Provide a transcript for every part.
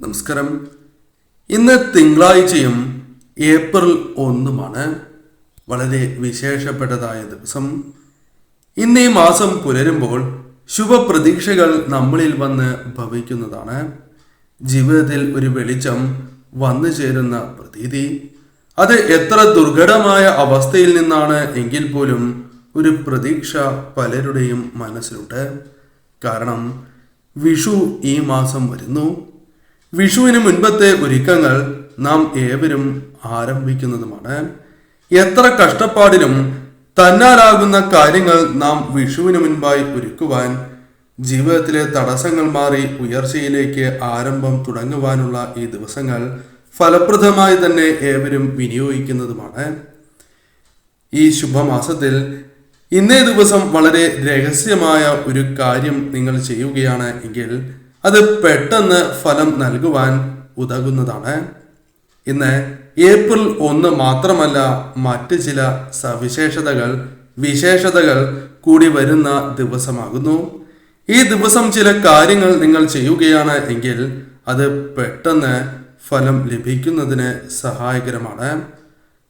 നമസ്കാരം. ഇന്ന് തിങ്കളാഴ്ചയും ഏപ്രിൽ 1 വളരെ വിശേഷപ്പെട്ടതായ ദിവസം. ഇന്ന് ഈ മാസം പുലരുമ്പോൾ ശുഭപ്രതീക്ഷകൾ നമ്മളിൽ വന്ന് ഭവിക്കുന്നതാണ്. ജീവിതത്തിൽ ഒരു വെളിച്ചം വന്നു ചേരുന്ന പ്രതീതി. അത് എത്ര ദുർഘടമായ അവസ്ഥയിൽ നിന്നാണ് എങ്കിൽ പോലും ഒരു പ്രതീക്ഷ പലരുടെയും മനസ്സിലുണ്ട്. കാരണം വിഷു ഈ മാസം വരുന്നു. വിഷുവിന് മുൻപത്തെ ഒരുക്കങ്ങൾ നാം ഏവരും ആരംഭിക്കുന്നതുമാണ്. എത്ര കഷ്ടപ്പാടിലും തന്നാലാകുന്ന കാര്യങ്ങൾ നാം വിഷുവിന് മുൻപായി ഒരുക്കുവാൻ, ജീവിതത്തിലെ തടസ്സങ്ങൾ മാറി ഉയർച്ചയിലേക്ക് ആരംഭം തുടങ്ങുവാനുള്ള ഈ ദിവസങ്ങൾ ഫലപ്രദമായി തന്നെ ഏവരും വിനിയോഗിക്കുന്നതുമാണ്. ഈ ശുഭമാസത്തിൽ ഇന്നേ ദിവസം വളരെ രഹസ്യമായ ഒരു കാര്യം നിങ്ങൾ ചെയ്യുകയാണ് എങ്കിൽ അത് പെട്ടെന്ന് ഫലം നൽകുവാൻ ഉതകുന്നതാണ്. ഇന്ന് ഏപ്രിൽ 1 മാത്രമല്ല, മറ്റ് ചില വിശേഷതകൾ കൂടി വരുന്ന ദിവസമാകുന്നു. ഈ ദിവസം ചില കാര്യങ്ങൾ നിങ്ങൾ ചെയ്യുകയാണ് എങ്കിൽ അത് പെട്ടെന്ന് ഫലം ലഭിക്കുന്നതിന് സഹായകരമാണ്.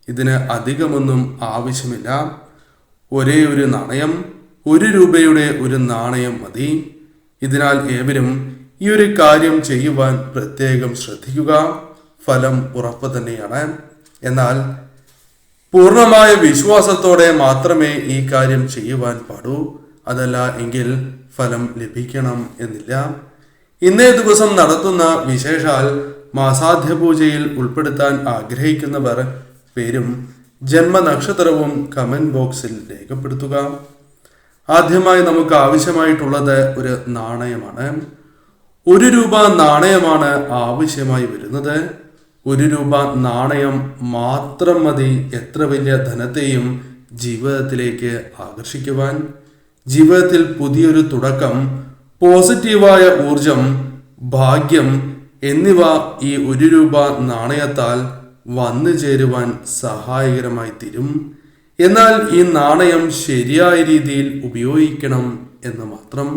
ഇതിന് അധികമൊന്നും ആവശ്യമില്ല. ഒരേ ഒരു നാണയം, 1 രൂപയുടെ ഒരു നാണയം മതി. ഇതിനാൽ ഏവരും ഈ ഒരു കാര്യം ചെയ്യുവാൻ പ്രത്യേകം ശ്രദ്ധിക്കുക. ഫലം ഉറപ്പ് തന്നെയാണ്. എന്നാൽ പൂർണ്ണമായ വിശ്വാസത്തോടെ മാത്രമേ ഈ കാര്യം ചെയ്യുവാൻ പാടൂ. അതല്ല എങ്കിൽ ഫലം ലഭിക്കണം എന്നില്ല. ഇന്നേ ദിവസം നടത്തുന്ന വിശേഷാൽ മാസാധ്യ പൂജയിൽ ഉൾപ്പെടുത്താൻ ആഗ്രഹിക്കുന്നവർ പേരും ജന്മനക്ഷത്രവും കമന്റ് ബോക്സിൽ രേഖപ്പെടുത്തുക. ആദ്യമായി നമുക്ക് ആവശ്യമായിട്ടുള്ളത് ഒരു നാണയമാണ്. 1 രൂപ നാണയമാണ് ആവശ്യമായി വരുന്നത്. 1 രൂപ നാണയം മാത്രം മതി എത്ര വലിയ ധനത്തെയും ജീവിതത്തിലേക്ക് ആകർഷിക്കുവാൻ. ജീവിതത്തിൽ പുതിയൊരു തുടക്കം, പോസിറ്റീവായ ഊർജം, ഭാഗ്യം എന്നിവ ഈ 1 രൂപ നാണയത്താൽ വന്നു ചേരുവാൻ സഹായകരമായി തീരും. എന്നാൽ ഈ നാണയം ശരിയായ രീതിയിൽ ഉപയോഗിക്കണം എന്ന് മാത്രം.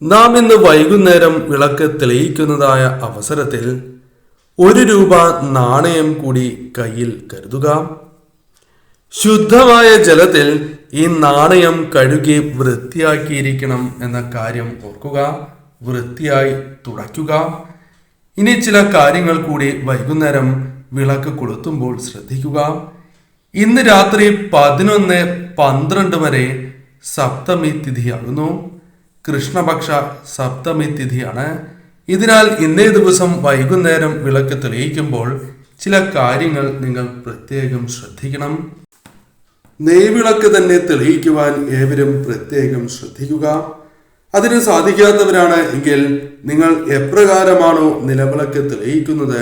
നാം ഇന്ന് വൈകുന്നേരം വിളക്ക് തെളിയിക്കുന്നതായ അവസരത്തിൽ 1 രൂപ നാണയം കൂടി കയ്യിൽ കരുതുക. ശുദ്ധമായ ജലത്തിൽ ഈ നാണയം കഴുകി വൃത്തിയാക്കിയിരിക്കണം എന്ന കാര്യം ഓർക്കുക. വൃത്തിയായി തുടയ്ക്കുക. ഇനി ചില കാര്യങ്ങൾ കൂടി വൈകുന്നേരം വിളക്ക് കൊളുത്തുമ്പോൾ ശ്രദ്ധിക്കുക. ഇന്ന് രാത്രി 11:12 വരെ സപ്തമി തിഥിയാകുന്നു. കൃഷ്ണപക്ഷ സപ്തമി തിഥിയാണ്. ഇതിനാൽ ഇന്നേ ദിവസം വൈകുന്നേരം വിളക്ക് തെളിയിക്കുമ്പോൾ ചില കാര്യങ്ങൾ നിങ്ങൾ പ്രത്യേകം ശ്രദ്ധിക്കണം. നെയ്വിളക്ക് തന്നെ തെളിയിക്കുവാൻ ഏവരും പ്രത്യേകം ശ്രദ്ധിക്കുക. അതിന് സാധിക്കാത്തവരാണ് എങ്കിൽ നിങ്ങൾ എപ്രകാരമാണോ നിലവിളക്ക് തെളിയിക്കുന്നത്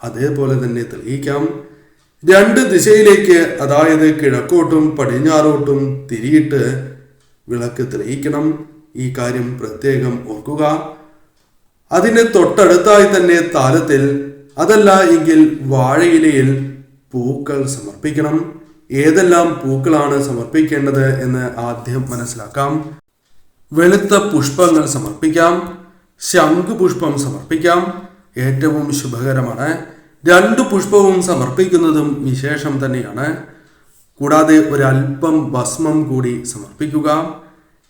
അതേപോലെ തന്നെ തെളിയിക്കാം. 2 ദിശയിലേക്ക്, അതായത് കിഴക്കോട്ടും പടിഞ്ഞാറോട്ടും തിരിയിട്ട് വിളക്ക് തെളിയിക്കണം. ഈ കാര്യം പ്രത്യേകം ഓർക്കുക. അതിന് തൊട്ടടുത്തായി തന്നെ താലത്തിൽ, അതല്ല എങ്കിൽ വാഴയിലയിൽ പൂക്കൾ സമർപ്പിക്കണം. ഏതെല്ലാം പൂക്കളാണ് സമർപ്പിക്കേണ്ടത് എന്ന് ആദ്യം മനസ്സിലാക്കാം. വെളുത്ത പുഷ്പങ്ങൾ സമർപ്പിക്കാം. ശംഖുപുഷ്പം സമർപ്പിക്കാം. ഏറ്റവും ശുഭകരമാണ്. 2 പുഷ്പവും സമർപ്പിക്കുന്നതും വിശേഷം തന്നെയാണ്. കൂടാതെ ഒരൽപ്പം ഭസ്മം കൂടി സമർപ്പിക്കുക.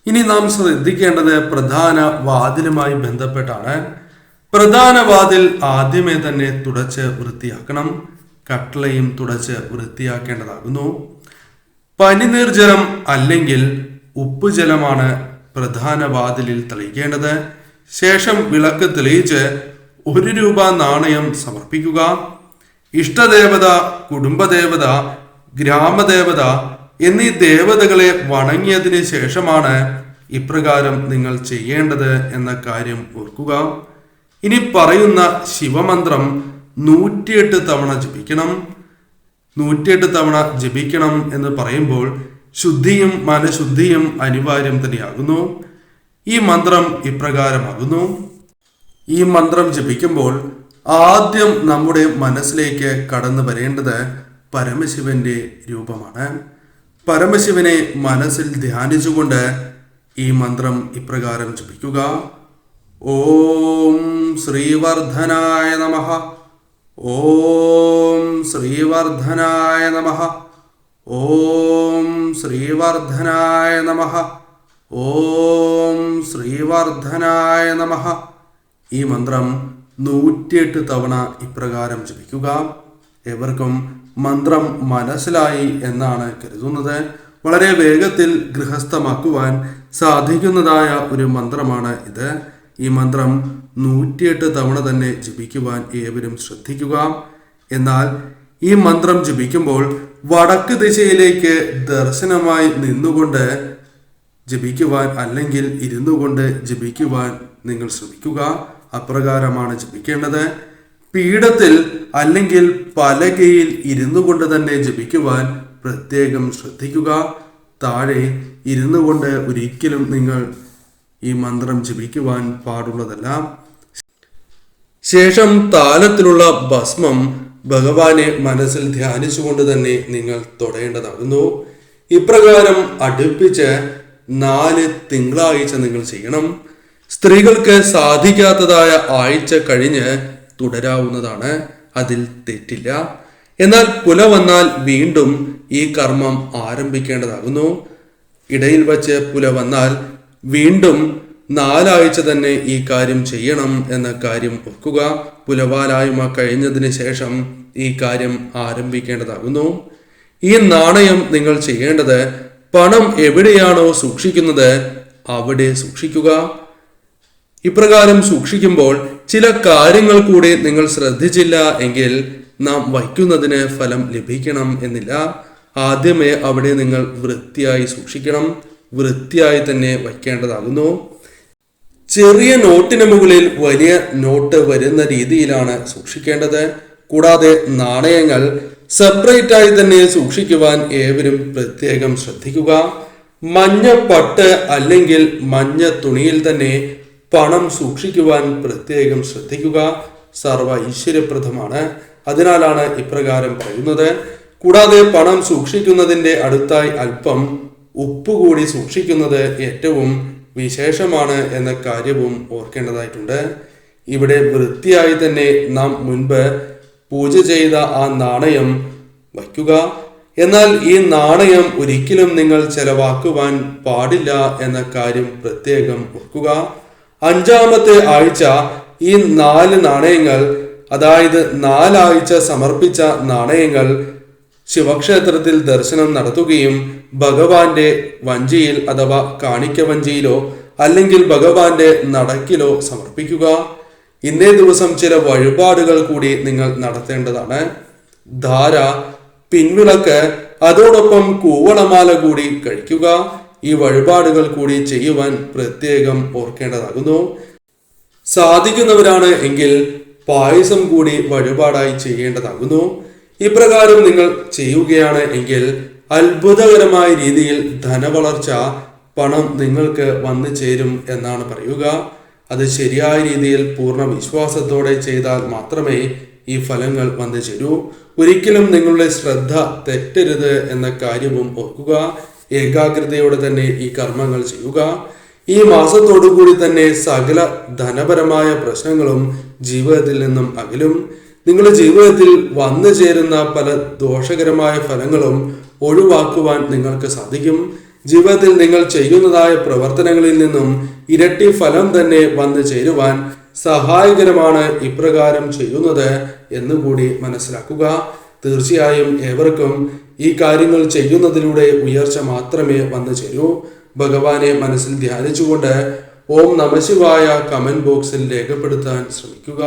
ഇനി നാം ശ്രദ്ധിക്കേണ്ടത് പ്രധാന വാതിലുമായി ബന്ധപ്പെട്ടാണ്. പ്രധാന വാതിൽ ആദ്യമേ തന്നെ തുടച്ച് വൃത്തിയാക്കണം. കട്ടളയും തുടച്ച് വൃത്തിയാക്കേണ്ടതാകുന്നു. പനിനീർജലം അല്ലെങ്കിൽ ഉപ്പുജലമാണ് പ്രധാന വാതിലിൽ തെളിയിക്കേണ്ടത്. ശേഷം വിളക്ക് തെളിയിച്ച് 1 രൂപ നാണയം സമർപ്പിക്കുക. ഇഷ്ടദേവത, കുടുംബദേവത, ഗ്രാമദേവത എന്നീ ദേവതകളെ വണങ്ങിയതിന് ശേഷമാണ് ഇപ്രകാരം നിങ്ങൾ ചെയ്യേണ്ടത് എന്ന കാര്യം ഓർക്കുക. ഇനി പറയുന്ന ശിവമന്ത്രം 108 തവണ ജപിക്കണം. 108 തവണ ജപിക്കണം എന്ന് പറയുമ്പോൾ ശുദ്ധിയും മനഃശുദ്ധിയും അനിവാര്യം തന്നെയാകുന്നു. ഈ മന്ത്രം ഇപ്രകാരമാകുന്നു. ഈ മന്ത്രം ജപിക്കുമ്പോൾ ആദ്യം നമ്മുടെ മനസ്സിലേക്ക് കടന്നു വരേണ്ടത് പരമശിവന്റെ രൂപമാണ്. പരമശിവനെ മനസ്സിൽ ധ്യാനിച്ചുകൊണ്ട് ഈ മന്ത്രം ഇപ്രകാരം ജപിക്കുക. ഓം ശ്രീവർദ്ധനായ നമഃ. ഓം ശ്രീവർദ്ധനായ നമഃ. ഓം ശ്രീവർദ്ധനായ നമഃ. ഓം ശ്രീവർദ്ധനായ നമഃ. ഈ മന്ത്രം 108 തവണ ഇപ്രകാരം ജപിക്കുക. ഏവർക്കും മന്ത്രം മനസ്സിലായി എന്നാണ് കരുതുന്നത്. വളരെ വേഗത്തിൽ ഗൃഹസ്ഥമാക്കുവാൻ സാധിക്കുന്നതായ ഒരു മന്ത്രമാണ് ഇത്. ഈ മന്ത്രം 108 തവണ തന്നെ ജപിക്കുവാൻ ഏവരും ശ്രദ്ധിക്കുക. എന്നാൽ ഈ മന്ത്രം ജപിക്കുമ്പോൾ വടക്ക് ദിശയിലേക്ക് ദർശനമായി നിന്നുകൊണ്ട് ജപിക്കുവാൻ അല്ലെങ്കിൽ ഇരുന്നു കൊണ്ട് ജപിക്കുവാൻ നിങ്ങൾ ശ്രമിക്കുക. അപ്രകാരമാണ് ജപിക്കേണ്ടത്. പീഠത്തിൽ അല്ലെങ്കിൽ പലകയിൽ ഇരുന്നു കൊണ്ട് തന്നെ ജപിക്കുവാൻ പ്രത്യേകം ശ്രദ്ധിക്കുക. താഴെ ഇരുന്നു കൊണ്ട് ഒരിക്കലും നിങ്ങൾ ഈ മന്ത്രം ജപിക്കുവാൻ പാടുള്ളതല്ല. ശേഷം താലത്തിലുള്ള ഭസ്മം ഭഗവാനെ മനസ്സിൽ ധ്യാനിച്ചുകൊണ്ട് തന്നെ നിങ്ങൾ തൊടേണ്ടതാകുന്നു. ഇപ്രകാരം അടുപ്പിച്ച് 4 തിങ്കളാഴ്ച നിങ്ങൾ ചെയ്യണം. സ്ത്രീകൾക്ക് സാധിക്കാത്തതായ ആഴ്ച കഴിഞ്ഞ് തുടരാവുന്നതാണ്. അതിൽ തെറ്റില്ല. എന്നാൽ പുല വന്നാൽ വീണ്ടും ഈ കർമ്മം ആരംഭിക്കേണ്ടതാകുന്നു. ഇടയിൽ വച്ച് പുല വന്നാൽ വീണ്ടും 4 ആഴ്ച തന്നെ ഈ കാര്യം ചെയ്യണം എന്ന കാര്യം ഓർക്കുക. പുലവാലായ്മ കഴിഞ്ഞതിന് ശേഷം ഈ കാര്യം ആരംഭിക്കേണ്ടതാകുന്നു. ഈ നാണയം നിങ്ങൾ ചെയ്യേണ്ടത് പണം എവിടെയാണോ സൂക്ഷിക്കുന്നത് അവിടെ സൂക്ഷിക്കുക. ഇപ്രകാരം സൂക്ഷിക്കുമ്പോൾ ചില കാര്യങ്ങൾ കൂടി നിങ്ങൾ ശ്രദ്ധിച്ചില്ല എങ്കിൽ നാം വയ്ക്കുന്നതിന് ഫലം ലഭിക്കണം എന്നില്ല. ആദ്യമേ അവിടെ നിങ്ങൾ വൃത്തിയായി സൂക്ഷിക്കണം. വൃത്തിയായി തന്നെ വയ്ക്കേണ്ടതാകുന്നു. ചെറിയ നോട്ടിന് മുകളിൽ വലിയ നോട്ട് വരുന്ന രീതിയിലാണ് സൂക്ഷിക്കേണ്ടത്. കൂടാതെ നാണയങ്ങൾ സെപ്പറേറ്റ് ആയി തന്നെ സൂക്ഷിക്കുവാൻ ഏവരും പ്രത്യേകം ശ്രദ്ധിക്കുക. മഞ്ഞ പട്ട് അല്ലെങ്കിൽ മഞ്ഞ തുണിയിൽ തന്നെ പണം സൂക്ഷിക്കുവാൻ പ്രത്യേകം ശ്രദ്ധിക്കുക. സർവ ഐശ്വര്യപ്രദമാണ്. അതിനാലാണ് ഇപ്രകാരം പറയുന്നത്. കൂടാതെ പണം സൂക്ഷിക്കുന്നതിന്റെ അടുത്തായി അല്പം ഉപ്പ് കൂടി സൂക്ഷിക്കുന്നത് ഏറ്റവും വിശേഷമാണ് എന്ന കാര്യവും ഓർക്കേണ്ടതായിട്ടുണ്ട്. ഇവിടെ വൃത്തിയായി തന്നെ നാം മുൻപ് പൂജ ചെയ്ത ആ നാണയം വയ്ക്കുക. എന്നാൽ ഈ നാണയം ഒരിക്കലും നിങ്ങൾ ചെലവാക്കുവാൻ പാടില്ല എന്ന കാര്യം പ്രത്യേകം ഓർക്കുക. 5-ാമത്തെ ആഴ്ച ഈ 4 നാണയങ്ങൾ, അതായത് 4 ആഴ്ച സമർപ്പിച്ച നാണയങ്ങൾ ശിവക്ഷേത്രത്തിൽ ദർശനം നടത്തുകയും ഭഗവാന്റെ വഞ്ചിയിൽ അഥവാ കാണിക്ക വഞ്ചിയിലോ അല്ലെങ്കിൽ ഭഗവാന്റെ നടക്കിലോ സമർപ്പിക്കുക. ഇന്നേ ദിവസം ചില വഴിപാടുകൾ കൂടി നിങ്ങൾ നടത്തേണ്ടതാണ്. ധാര, പിൻവിളക്ക്, അതോടൊപ്പം കൂവളമാല കൂടി കഴിക്കുക. ഈ വഴിപാടുകൾ കൂടി ചെയ്യുവാൻ പ്രത്യേകം ഓർക്കേണ്ടതാകുന്നു. സാധിക്കുന്നവരാണ് എങ്കിൽ പായസം കൂടി വഴിപാടായി ചെയ്യേണ്ടതാകുന്നു. ഇപ്രകാരം നിങ്ങൾ ചെയ്യുകയാണ് എങ്കിൽ അത്ഭുതകരമായ രീതിയിൽ ധനവളർച്ച, പണം നിങ്ങൾക്ക് വന്നു ചേരും എന്നാണ് പറയുക. അത് ശരിയായ രീതിയിൽ പൂർണ്ണ വിശ്വാസത്തോടെ ചെയ്താൽ മാത്രമേ ഈ ഫലങ്ങൾ വന്നു ചേരൂ. ഒരിക്കലും നിങ്ങളുടെ ശ്രദ്ധ തെറ്റരുത് എന്ന കാര്യവും ഓർക്കുക. ഏകാഗ്രതയോടെ തന്നെ ഈ കർമ്മങ്ങൾ ചെയ്യുക. ഈ മാസത്തോടുകൂടി തന്നെ സകല ധനപരമായ പ്രശ്നങ്ങളും ജീവിതത്തിൽ നിന്നും അകലും. നിങ്ങളുടെ ജീവിതത്തിൽ വന്നു ചേരുന്ന പല ദോഷകരമായ ഫലങ്ങളും ഒഴിവാക്കുവാൻ നിങ്ങൾക്ക് സാധിക്കും. ജീവിതത്തിൽ നിങ്ങൾ ചെയ്യുന്നതായ പ്രവർത്തനങ്ങളിൽ നിന്നും ഇരട്ടി ഫലം തന്നെ വന്നു ചേരുവാൻ സഹായകരമാണ് ഇപ്രകാരം ചെയ്യുന്നത് എന്നുകൂടി മനസ്സിലാക്കുക. തീർച്ചയായും ഏവർക്കും ഈ കാര്യങ്ങൾ ചെയ്യുന്നതിലൂടെ ഉയർച്ച മാത്രമേ വന്നു ചേരൂ. ഭഗവാനെ മനസ്സിൽ ധ്യാനിച്ചുകൊണ്ട് ഓം നമഃശിവായ കമന്റ് ബോക്സിൽ രേഖപ്പെടുത്താൻ ശ്രമിക്കുക.